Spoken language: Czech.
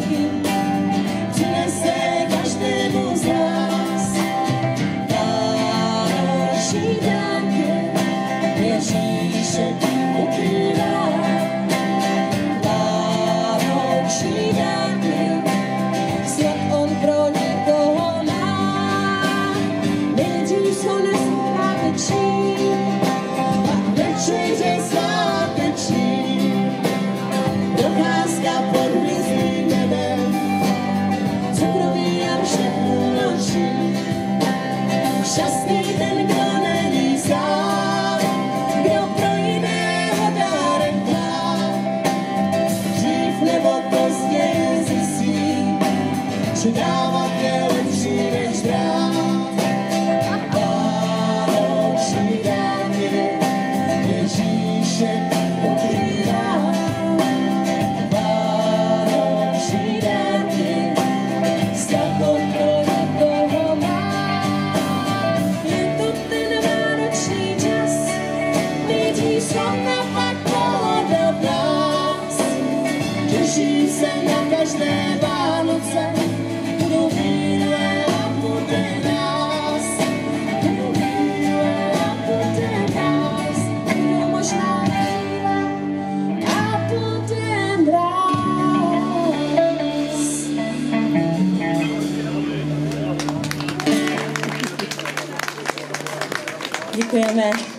svátky přinese každému z nás. Vánoční dárky Ježíšek ukrývá. Vánoční dárky snad on pro nikoho má. Nejdřív ho nesváteční a večeře sváteční. Procházka pod hvězdným nebem, cukroví a všechno noční. Šťastný ten, kdo není sám, kdo pro jiného dárek má. Dřív nebo později zjistí, že dávat je lepší než brát. Vánoční dárky Ježíšek ukrývá. Vánoční dárky snad on pro nikoho má. Je to ten vánoční čas, lidí slova pak pohoda v nás. Těší se na každé Vánoce, budou bílé a bude nás. Budou bílé a bude nás. Budou možná bílé a bude mráz. Děkujeme.